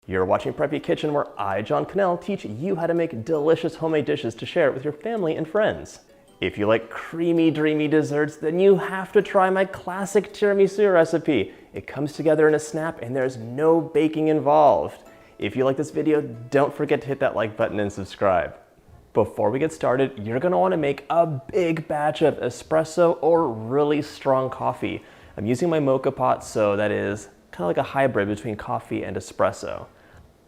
You're watching Preppy Kitchen, where I, John Cannell, teach you how to make delicious homemade dishes to share with your family and friends. If you like creamy, dreamy desserts, then you have to try my classic tiramisu recipe. It comes together in a snap and there's no baking involved. If you like this video, don't forget to hit that like button and subscribe. Before we get started, you're gonna wanna make a big batch of espresso or really strong coffee. I'm using my mocha pot, so that is kind of like a hybrid between coffee and espresso.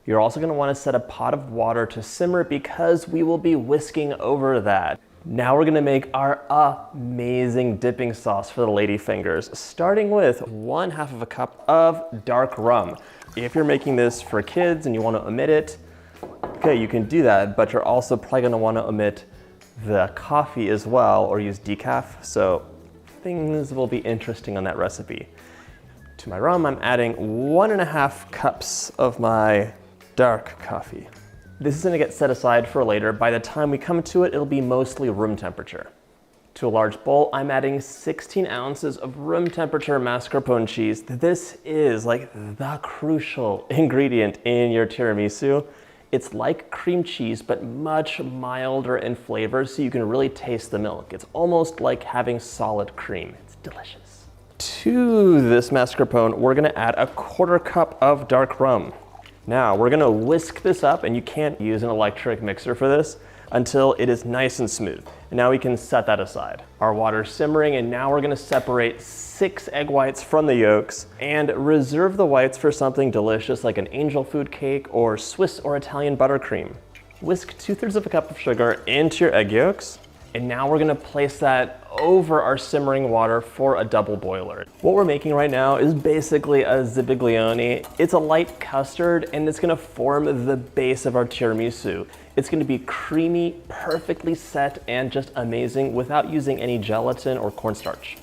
You're also gonna wanna set a pot of water to simmer because we will be whisking over that. Now we're gonna make our amazing dipping sauce for the lady fingers, starting with 1/2 cup of dark rum. If you're making this for kids and you wanna omit it, okay, you can do that, but you're also probably gonna wanna omit the coffee as well or use decaf, so things will be interesting on that recipe. To my rum, I'm adding 1.5 cups of my dark coffee. This is gonna get set aside for later. By the time we come to it, it'll be mostly room temperature. To a large bowl, I'm adding 16 ounces of room temperature mascarpone cheese. This is like the crucial ingredient in your tiramisu. It's like cream cheese, but much milder in flavor, so you can really taste the milk. It's almost like having solid cream. It's delicious. To this mascarpone, we're gonna add 1/4 cup of dark rum. Now, we're gonna whisk this up, and you can't use an electric mixer for this until it is nice and smooth. And now we can set that aside. Our water's simmering, and now we're gonna separate 6 egg whites from the yolks and reserve the whites for something delicious like an angel food cake or Swiss or Italian buttercream. Whisk 2/3 cup of sugar into your egg yolks. And now we're gonna place that over our simmering water for a double boiler. What we're making right now is basically a zibiglione. It's a light custard and it's gonna form the base of our tiramisu. It's gonna be creamy, perfectly set, and just amazing without using any gelatin or cornstarch.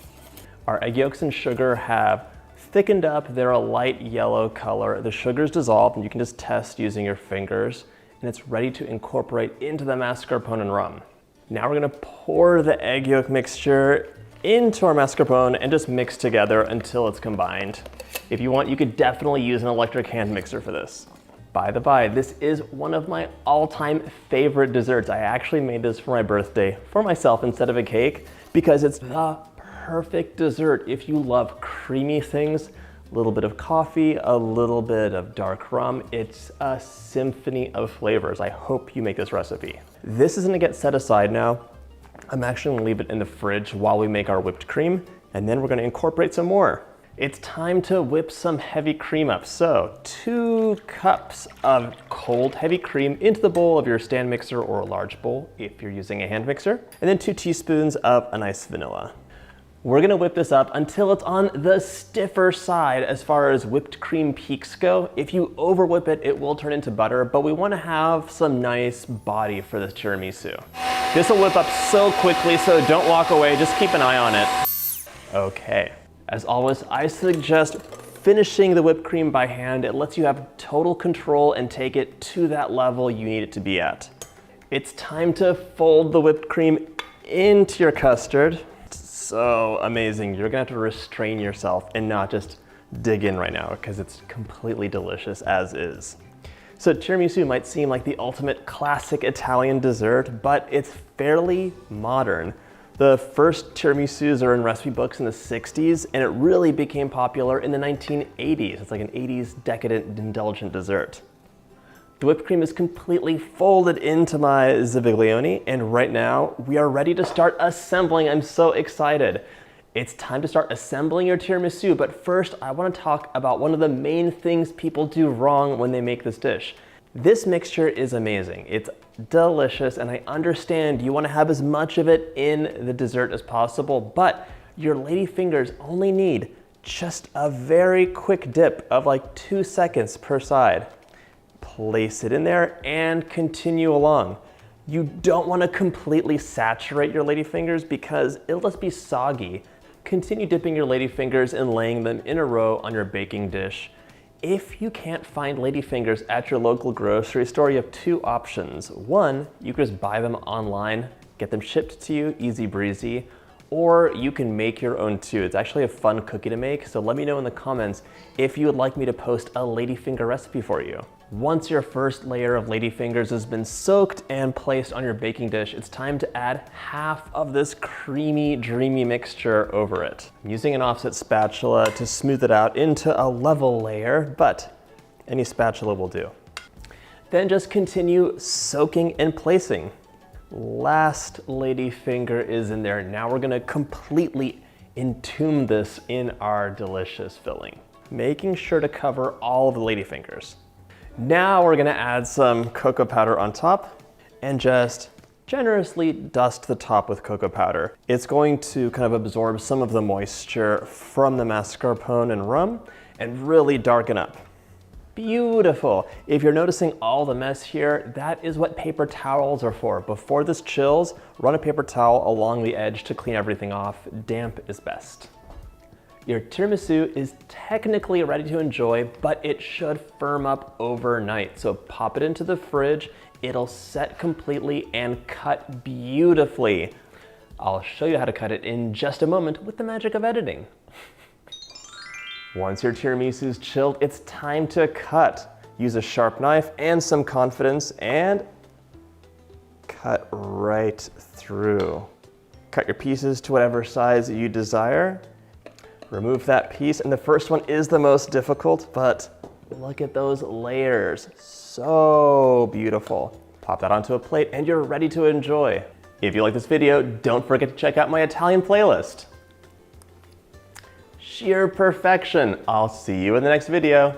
Our egg yolks and sugar have thickened up. They're a light yellow color. The sugar's dissolved and you can just test using your fingers, and it's ready to incorporate into the mascarpone and rum. Now we're gonna pour the egg yolk mixture into our mascarpone and just mix together until it's combined. If you want, you could definitely use an electric hand mixer for this. By the by, this is one of my all-time favorite desserts. I actually made this for my birthday for myself instead of a cake because it's the perfect dessert if you love creamy things, a little bit of coffee, a little bit of dark rum. It's a symphony of flavors. I hope you make this recipe. This is gonna get set aside now. I'm actually gonna leave it in the fridge while we make our whipped cream, and then we're gonna incorporate some more. It's time to whip some heavy cream up. So 2 cups of cold heavy cream into the bowl of your stand mixer or a large bowl if you're using a hand mixer, and then 2 teaspoons of a nice vanilla. We're gonna whip this up until it's on the stiffer side as far as whipped cream peaks go. If you over whip it, it will turn into butter, but we wanna have some nice body for this tiramisu. This will whip up so quickly, so don't walk away, just keep an eye on it. Okay, as always, I suggest finishing the whipped cream by hand. It lets you have total control and take it to that level you need it to be at. It's time to fold the whipped cream into your custard. So amazing. You're gonna have to restrain yourself and not just dig in right now because it's completely delicious as is. So tiramisu might seem like the ultimate classic Italian dessert, but it's fairly modern. The first tiramisus are in recipe books in the 60s, and it really became popular in the 1980s. It's like an 80s decadent, indulgent dessert. The whipped cream is completely folded into my zibiglione, and right now we are ready to start assembling. I'm so excited. It's time to start assembling your tiramisu, but first I want to talk about one of the main things people do wrong when they make this dish. This mixture is amazing. It's delicious, and I understand you want to have as much of it in the dessert as possible, but your lady fingers only need just a very quick dip of like 2 seconds per side. Place it in there and continue along. You don't want to completely saturate your lady fingers because it'll just be soggy. Continue dipping your lady fingers and laying them in a row on your baking dish. If you can't find lady fingers at your local grocery store, you have 2 options. One, you can just buy them online, get them shipped to you, easy breezy, or you can make your own too. It's actually a fun cookie to make, so let me know in the comments if you would like me to post a ladyfinger recipe for you. Once your first layer of ladyfingers has been soaked and placed on your baking dish, it's time to add half of this creamy, dreamy mixture over it. I'm using an offset spatula to smooth it out into a level layer, but any spatula will do. Then just continue soaking and placing. Last ladyfinger is in there. Now we're gonna completely entomb this in our delicious filling, making sure to cover all of the ladyfingers. Now we're gonna add some cocoa powder on top and just generously dust the top with cocoa powder. It's going to kind of absorb some of the moisture from the mascarpone and rum and really darken up. Beautiful. If you're noticing all the mess here, that is what paper towels are for. Before this chills, run a paper towel along the edge to clean everything off. Damp is best. Your tiramisu is technically ready to enjoy, but it should firm up overnight. So pop it into the fridge, it'll set completely and cut beautifully. I'll show you how to cut it in just a moment with the magic of editing. Once your tiramisu is chilled, it's time to cut. Use a sharp knife and some confidence and cut right through. Cut your pieces to whatever size you desire. Remove that piece, and the first one is the most difficult, but look at those layers. So beautiful. Pop that onto a plate and you're ready to enjoy. If you like this video, don't forget to check out my Italian playlist. Sheer perfection. I'll see you in the next video.